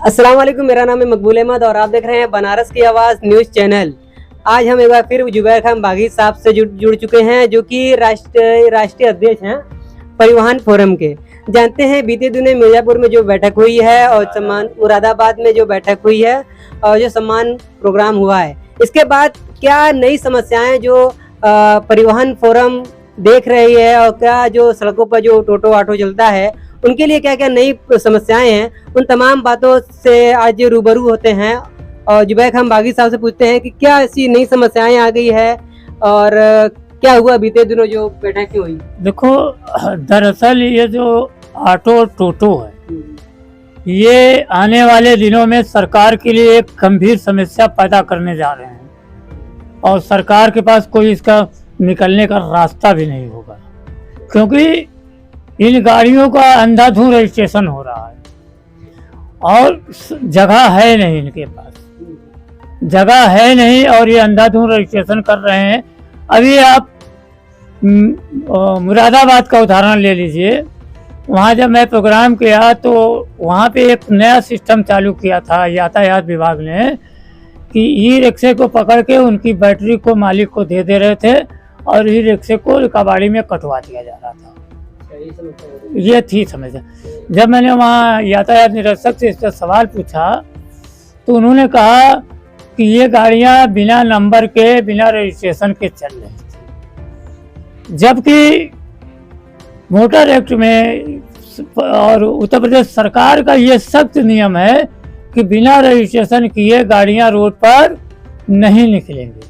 अस्सलाम वालेकुम, मेरा नाम है मकबूल अहमद और आप देख रहे हैं बनारस की आवाज़ न्यूज़ चैनल। आज हम एक बार फिर जुबैर खान बागी साहब से जुड़ चुके हैं, जो कि राष्ट्रीय अध्यक्ष हैं परिवहन फोरम के। जानते हैं बीते दिनों मिर्ज़ापुर में जो बैठक हुई है और सम्मान मुरादाबाद में जो बैठक हुई है और जो सम्मान प्रोग्राम हुआ है, इसके बाद क्या नई समस्याएं जो परिवहन फोरम देख रही है और क्या जो सड़कों पर जो टोटो ऑटो चलता है उनके लिए क्या क्या नई समस्याएं हैं, उन तमाम बातों से आज रूबरू होते हैं और जुबैर खान बागी साहब से पूछते हैं कि क्या ऐसी नई समस्याएं आ गई है और क्या हुआ बीते दिनों जो बैठक हुई। देखो, दरअसल ये जो ऑटो और टोटो है, ये आने वाले दिनों में सरकार के लिए एक गंभीर समस्या पैदा करने जा रहे हैं और सरकार के पास कोई इसका निकलने का रास्ता भी नहीं होगा, क्योंकि इन गाड़ियों का अंधाधुंध रजिस्ट्रेशन हो रहा है और जगह है नहीं, इनके पास जगह है नहीं और ये अंधाधुंध रजिस्ट्रेशन कर रहे हैं। अभी आप मुरादाबाद का उदाहरण ले लीजिए। वहाँ जब मैं प्रोग्राम किया तो वहाँ पे एक नया सिस्टम चालू किया था यातायात विभाग ने कि ई रिक्शे को पकड़ के उनकी बैटरी को मालिक को दे रहे थे और ई रिक्शे को कबाड़ी में कटवा दिया जा रहा था। ये थी समस्या। जब मैंने वहाँ यातायात निरीक्षक से इसका सवाल पूछा तो उन्होंने कहा कि ये गाड़ियाँ बिना नंबर के, बिना रजिस्ट्रेशन के चल रही थी, जबकि मोटर एक्ट में और उत्तर प्रदेश सरकार का ये सख्त नियम है कि बिना रजिस्ट्रेशन किए गाड़ियाँ रोड पर नहीं निकलेंगी।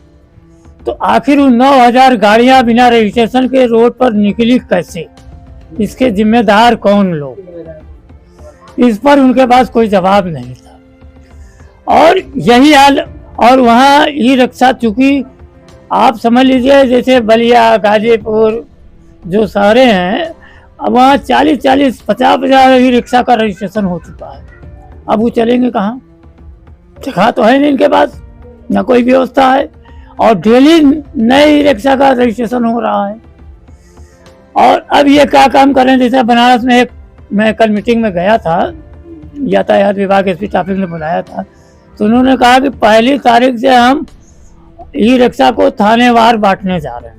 तो आखिर उन 9000 गाड़ियाँ बिना रजिस्ट्रेशन के रोड पर निकली कैसे? इसके जिम्मेदार कौन लोग? इस पर उनके पास कोई जवाब नहीं था। और यही हाल, और वहाँ ई रिक्शा, चूँकि आप समझ लीजिए जैसे बलिया, गाजीपुर जो शहरें हैं, अब वहाँ 40-50 हजार ई रिक्शा का रजिस्ट्रेशन हो चुका है। अब वो चलेंगे कहाँ? जगह तो है नहीं इनके पास, ना कोई व्यवस्था है और डेली नए ई रिक्शा का रजिस्ट्रेशन हो रहा है। और अब ये क्या काम कर रहे हैं, जैसे बनारस में मैं कल मीटिंग में गया था, यातायात विभाग एसपी ट्रैफिक ने बुलाया था, तो उन्होंने कहा कि 1 तारीख से हम ई रिक्शा को थानेवार बांटने जा रहे हैं।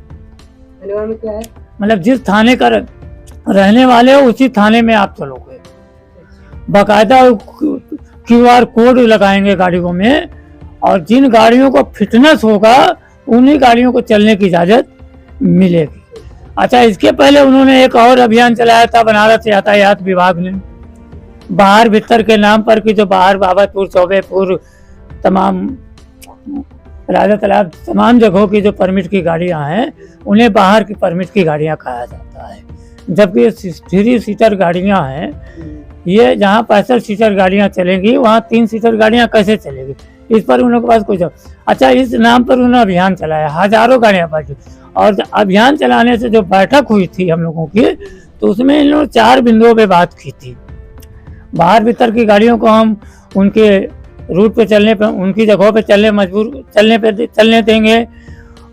थानेवार में क्या है? मतलब जिस थाने का रहने वाले हो उसी थाने में आप चलोगे। बाकायदा QR कोड लगाएंगे गाड़ियों में और जिन गाड़ियों को फिटनेस होगा उन्हीं गाड़ियों को चलने की इजाज़त मिलेगी। अच्छा, इसके पहले उन्होंने एक और अभियान चलाया था बनारस यातायात विभाग ने, बाहर भीतर के नाम पर, कि जो बाहर बाबतपुर, चौबेपुर, तमाम राजा तालाब, तमाम जगहों की जो परमिट की गाड़ियां हैं उन्हें बाहर की परमिट की गाड़ियां कहा जाता है, जबकि ये 3 सीटर गाड़ियां हैं। ये जहां 65 सीटर गाड़ियां चलेंगी वहां 3 सीटर गाड़ियां कैसे चलेगी? इस पर उन लोगों के पास कोई जवाब। अच्छा, इस नाम पर उन्होंने अभियान चलाया, हजारों गाड़ियां बांटी और अभियान चलाने से जो बैठक हुई थी हम लोगों की, तो उसमें इन लोगों 4 बिंदुओं पे बात की थी। बाहर भीतर की गाड़ियों को हम उनके रूट पे चलने पे, उनकी जगहों पे चलने देंगे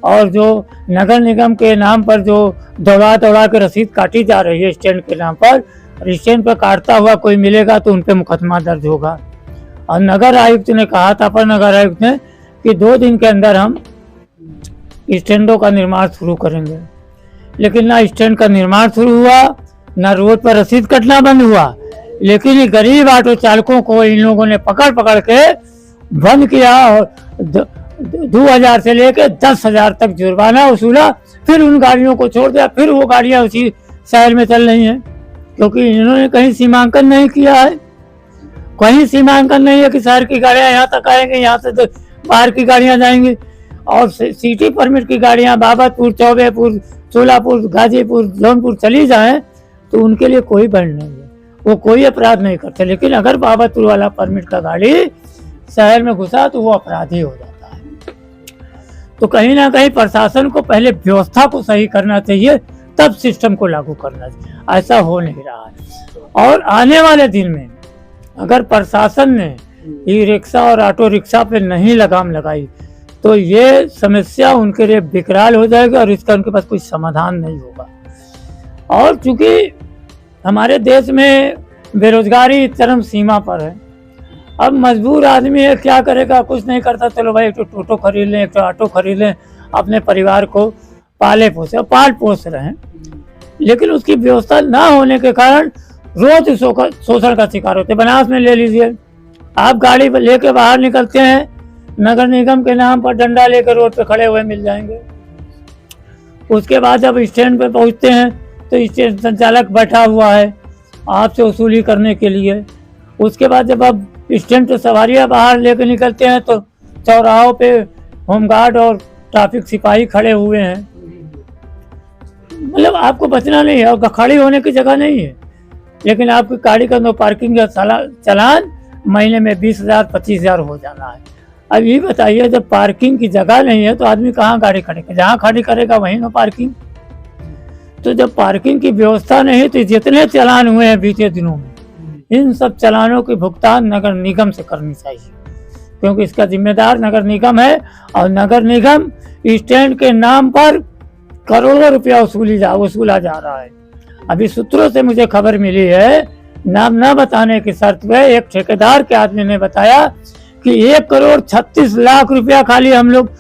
और जो नगर निगम के नाम पर जो दौड़ा के रसीद काटी जा रही है स्टैंड के नाम पर, स्टैंड पर काटता हुआ कोई मिलेगा तो उन पे मुकदमा दर्ज होगा। और नगर आयुक्त ने कहा था, अपर नगर आयुक्त ने, कि 2 दिन के अंदर हम स्टैंडों का निर्माण शुरू करेंगे। लेकिन ना स्टैंड का निर्माण शुरू हुआ, ना रोड पर रसीद कटना बंद हुआ, लेकिन ये गरीब ऑटो चालकों को इन लोगों ने पकड़ के बंद किया और 2000 से लेकर 10,000 तक जुर्माना वसूला। फिर उन गाड़ियों को छोड़ दिया, फिर वो गाड़ियां उसी शहर में चल रही हैं, क्योंकि इन्होंने कहीं सीमांकन नहीं किया है। कहीं सीमांकन नहीं है कि शहर की गाड़ियां यहाँ तक आएंगी, यहाँ से तो बाहर की गाड़ियां जाएंगी। और सिटी परमिट की गाड़ियां बाबतपुर, चौबेपुर, सोलापुर, गाजीपुर, जौनपुर चली जाएं तो उनके लिए कोई बंद नहीं है, वो कोई अपराध नहीं करते। लेकिन अगर बाबतपुर वाला परमिट का गाड़ी शहर में घुसा तो वो अपराधी हो जाता है। तो कहीं ना कहीं प्रशासन को पहले व्यवस्था को सही करना चाहिए, तब सिस्टम को लागू करना चाहिए। ऐसा हो नहीं रहा है। और आने वाले दिन में अगर प्रशासन ने ई रिक्शा और ऑटो रिक्शा पे नहीं लगाम लगाई तो ये समस्या उनके लिए विकराल हो जाएगी और इसका उनके पास कोई समाधान नहीं होगा। और चूंकि हमारे देश में बेरोजगारी चरम सीमा पर है अब मजबूर आदमी है, क्या करेगा, कुछ नहीं करता, चलो भाई एक तो टोटो खरीद लें, एक तो ऑटो खरीद लें, अपने परिवार को पाले पोसे पाल पोस रहे हैं। लेकिन उसकी व्यवस्था ना होने के कारण रोज शोषण का शिकार होते हैं। बनारस में ले लीजिए, आप गाड़ी लेके बाहर निकलते हैं, नगर निगम के नाम पर डंडा लेकर रोड पे खड़े हुए मिल जाएंगे। उसके बाद जब स्टैंड पे पहुंचते हैं तो स्टैंड संचालक बैठा हुआ है आपसे वसूली करने के लिए। उसके बाद जब आप स्टैंड से सवारियां बाहर लेकर निकलते हैं तो चौराहों पे होमगार्ड और ट्रैफिक सिपाही खड़े हुए हैं। मतलब आपको बचना नहीं है और खड़ी होने की जगह नहीं है। लेकिन आपकी गाड़ी का नो पार्किंग का चालान महीने में 20,000 25,000 हो जाना है। अब ये बताइए, जब पार्किंग की जगह नहीं है तो आदमी कहाँ गाड़ी करेगा, जहाँ खड़ी करेगा वहीं नो पार्किंग। तो जब पार्किंग की व्यवस्था नहीं तो जितने चालान हुए हैं बीते दिनों में, इन सब चालानों की भुगतान नगर निगम से करनी चाहिए, क्योंकि इसका जिम्मेदार नगर निगम है। और नगर निगम स्टैंड के नाम पर करोड़ों रुपया वसूला जा रहा है। अभी सूत्रों से मुझे खबर मिली है, नाम न बताने की शर्त पे एक ठेकेदार के आदमी ने बताया कि 1,36,00,000 रुपया खाली हम लोग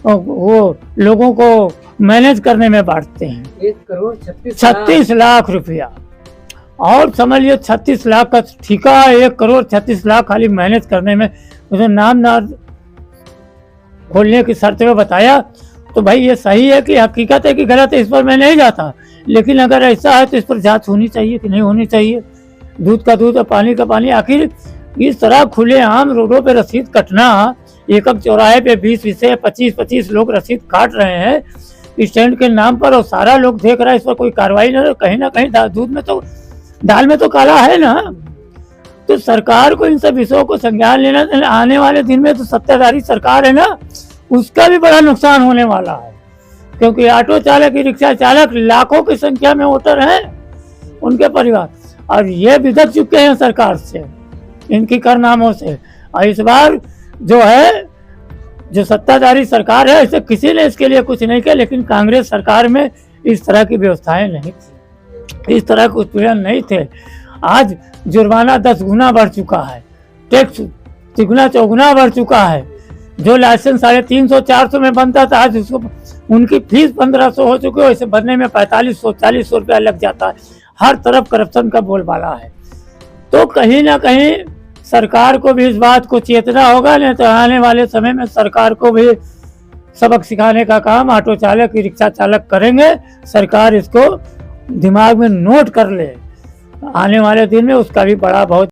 वो लोगों को मैनेज करने में बांटते हैं। 1,36,00,000 लाख रुपया। और समझ लियो 36 लाख का ठेका, 1,36,00,000 खाली मैनेज करने में। मुझे नाम ना खोलने की शर्त में बताया। तो भाई ये सही है कि हकीकत है कि गलत है, इस पर मैं नहीं जाता। लेकिन अगर ऐसा है तो इस पर जांच होनी चाहिए कि नहीं होनी चाहिए। दूध का दूध और पानी का पानी। आखिर इस तरह खुलेआम रोडों पे रसीद कटना, एक चौराहे पे 20 से 25 लोग रसीद काट रहे हैं स्टैंड के नाम पर, और सारा लोग देख रहा है, इस पर कोई कार्रवाई नहीं। कहीं ना कहीं दूध में तो दाल में तो काला है ना। तो सरकार को इन सब विषयों को संज्ञान लेना। आने वाले दिन में तो सत्ताधारी सरकार है ना, उसका भी बड़ा नुकसान होने वाला है, क्योंकि ऑटो चालक, ई रिक्शा चालक लाखों की संख्या में वोटर हैं, उनके परिवार, और ये बिदक चुके हैं सरकार से, इनकी कारनामों से। और इस बार जो है, जो सत्ताधारी सरकार है, इसे किसी ने इसके लिए कुछ नहीं किया। लेकिन कांग्रेस सरकार में इस तरह की व्यवस्थाएं नहीं थी, इस तरह के उत्पीड़न नहीं थे। आज जुर्माना 10 गुना बढ़ चुका है, टैक्स तिगुना चौगुना बढ़ चुका है। जो लाइसेंस 350-400 में बनता था, आज उसको उनकी फीस 1,500 हो चुकी है। इसे बनने में 4500-4000 रुपया लग जाता है। हर तरफ करप्शन का बोलबाला है। तो कहीं ना कहीं सरकार को भी इस बात को चेतना होगा, नहीं तो आने वाले समय में सरकार को भी सबक सिखाने का काम ऑटो चालक, ई रिक्शा चालक करेंगे। सरकार इसको दिमाग में नोट कर ले, आने वाले दिन में उसका भी बड़ा बहुत